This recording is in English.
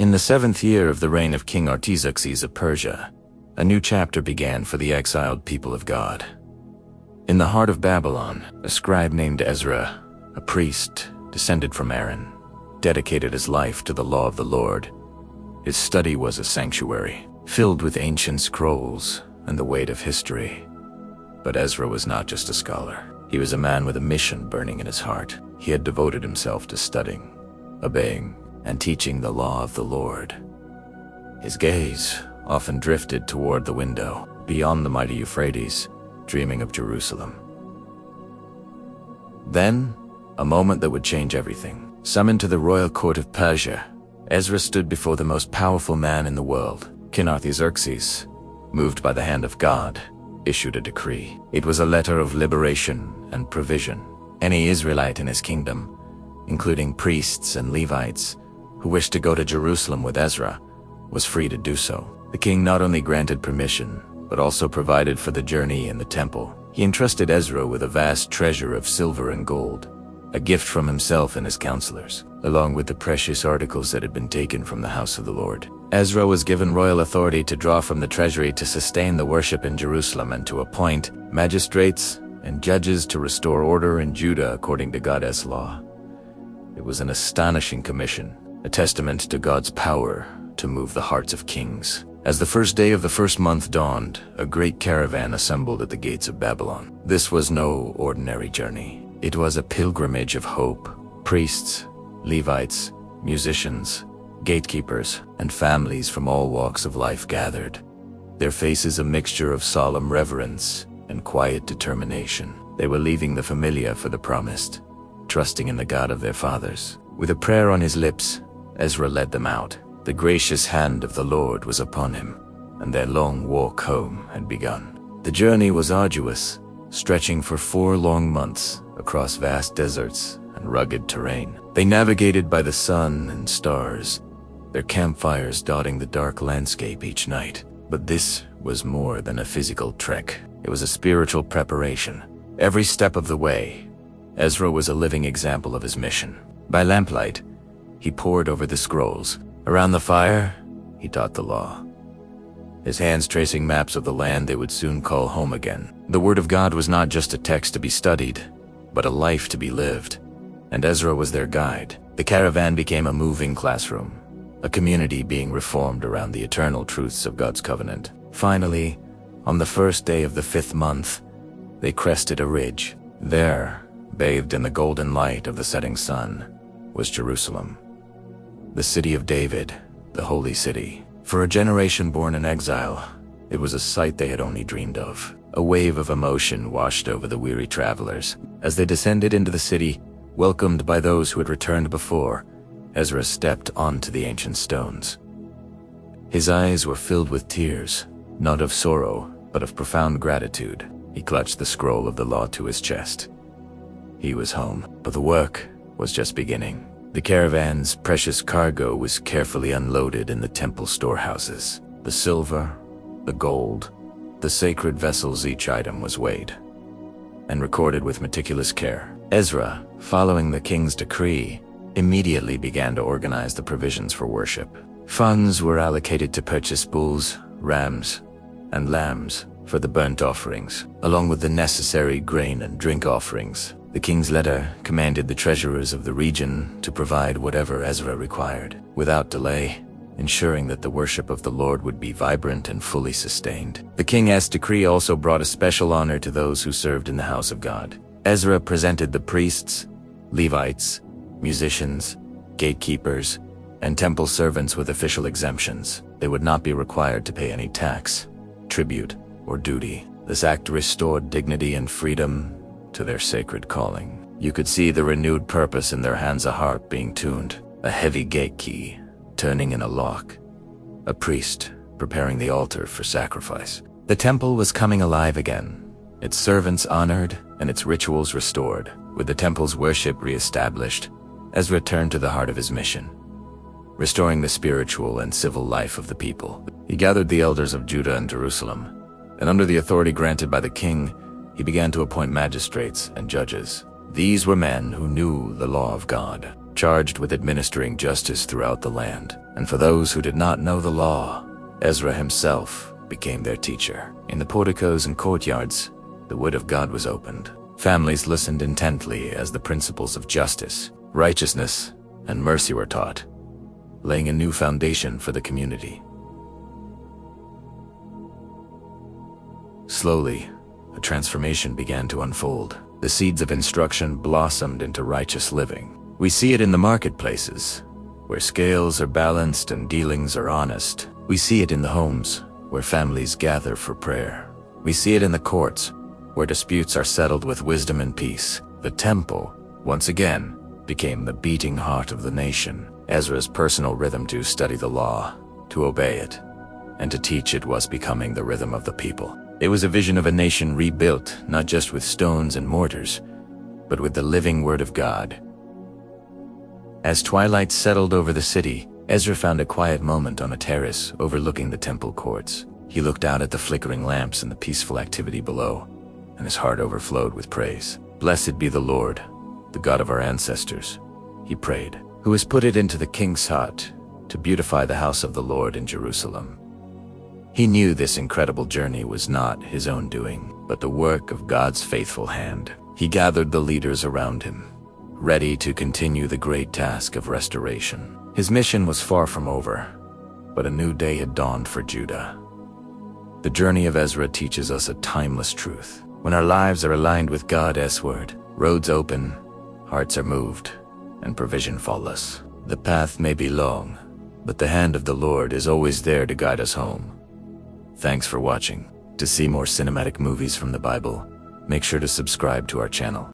In the 7th year of the reign of King Artaxerxes of Persia, a new chapter began for the exiled people of God. In the heart of Babylon, a scribe named Ezra, a priest descended from Aaron, dedicated his life to the law of the Lord. His study was a sanctuary, filled with ancient scrolls and the weight of history. But Ezra was not just a scholar. He was a man with a mission burning in his heart. He had devoted himself to studying, obeying, and teaching the law of the Lord. His gaze often drifted toward the window, beyond the mighty Euphrates, dreaming of Jerusalem. Then, a moment that would change everything. Summoned to the royal court of Persia, Ezra stood before the most powerful man in the world. King Artaxerxes, moved by the hand of God, issued a decree. It was a letter of liberation and provision. Any Israelite in his kingdom, including priests and Levites, who wished to go to Jerusalem with Ezra, was free to do so. The king not only granted permission, but also provided for the journey in the temple. He entrusted Ezra with a vast treasure of silver and gold, a gift from himself and his counselors, along with the precious articles that had been taken from the house of the Lord. Ezra was given royal authority to draw from the treasury to sustain the worship in Jerusalem and to appoint magistrates and judges to restore order in Judah according to God's law. It was an astonishing commission, a testament to God's power to move the hearts of kings. As the first day of the first month dawned, a great caravan assembled at the gates of Babylon. This was no ordinary journey. It was a pilgrimage of hope. Priests, Levites, musicians, gatekeepers, and families from all walks of life gathered, their faces a mixture of solemn reverence and quiet determination. They were leaving the familiar for the promised, trusting in the God of their fathers. With a prayer on his lips, Ezra led them out. The gracious hand of the Lord was upon him, and their long walk home had begun. The journey was arduous, stretching for 4 long months across vast deserts and rugged terrain. They navigated by the sun and stars, their campfires dotting the dark landscape each night. But this was more than a physical trek. It was a spiritual preparation. Every step of the way, Ezra was a living example of his mission. By lamplight, he pored over the scrolls. Around the fire, he taught the law, his hands tracing maps of the land they would soon call home again. The Word of God was not just a text to be studied, but a life to be lived, and Ezra was their guide. The caravan became a moving classroom, a community being reformed around the eternal truths of God's covenant. Finally, on the first day of the 5th month, they crested a ridge. There, bathed in the golden light of the setting sun, was Jerusalem, the city of David, the holy city. For a generation born in exile, it was a sight they had only dreamed of. A wave of emotion washed over the weary travelers. As they descended into the city, welcomed by those who had returned before, Ezra stepped onto the ancient stones. His eyes were filled with tears, not of sorrow, but of profound gratitude. He clutched the scroll of the law to his chest. He was home, but the work was just beginning. The caravan's precious cargo was carefully unloaded in the temple storehouses. The silver, the gold, the sacred vessels, each item was weighed and recorded with meticulous care. Ezra, following the king's decree, immediately began to organize the provisions for worship. Funds were allocated to purchase bulls, rams, and lambs for the burnt offerings, along with the necessary grain and drink offerings. The king's letter commanded the treasurers of the region to provide whatever Ezra required, without delay, ensuring that the worship of the Lord would be vibrant and fully sustained. The king's decree also brought a special honor to those who served in the house of God. Ezra presented the priests, Levites, musicians, gatekeepers, and temple servants with official exemptions. They would not be required to pay any tax, tribute, or duty. This act restored dignity and freedom to their sacred calling. You could see the renewed purpose in their hands, a harp being tuned, a heavy gate key turning in a lock, a priest preparing the altar for sacrifice. The temple was coming alive again, its servants honored and its rituals restored. With the temple's worship re-established, Ezra turned to the heart of his mission, restoring the spiritual and civil life of the people. He gathered the elders of Judah and Jerusalem, and under the authority granted by the king, he began to appoint magistrates and judges. These were men who knew the law of God, charged with administering justice throughout the land. And for those who did not know the law, Ezra himself became their teacher. In the porticos and courtyards, the word of God was opened. Families listened intently as the principles of justice, righteousness, and mercy were taught, laying a new foundation for the community. Slowly, a transformation began to unfold. The seeds of instruction blossomed into righteous living. We see it in the marketplaces, where scales are balanced and dealings are honest. We see it in the homes, where families gather for prayer. We see it in the courts, where disputes are settled with wisdom and peace. The temple, once again, became the beating heart of the nation. Ezra's personal rhythm to study the law, to obey it, and to teach it was becoming the rhythm of the people. It was a vision of a nation rebuilt, not just with stones and mortars, but with the living word of God. As twilight settled over the city, Ezra found a quiet moment on a terrace overlooking the temple courts. He looked out at the flickering lamps and the peaceful activity below, and his heart overflowed with praise. "Blessed be the Lord, the God of our ancestors," he prayed, "who has put it into the king's heart to beautify the house of the Lord in Jerusalem." He knew this incredible journey was not his own doing, but the work of God's faithful hand. He gathered the leaders around him, ready to continue the great task of restoration. His mission was far from over, but a new day had dawned for Judah. The journey of Ezra teaches us a timeless truth. When our lives are aligned with God's word, roads open, hearts are moved, and provision follows. The path may be long, but the hand of the Lord is always there to guide us home. Thanks for watching. To see more cinematic movies from the Bible, make sure to subscribe to our channel.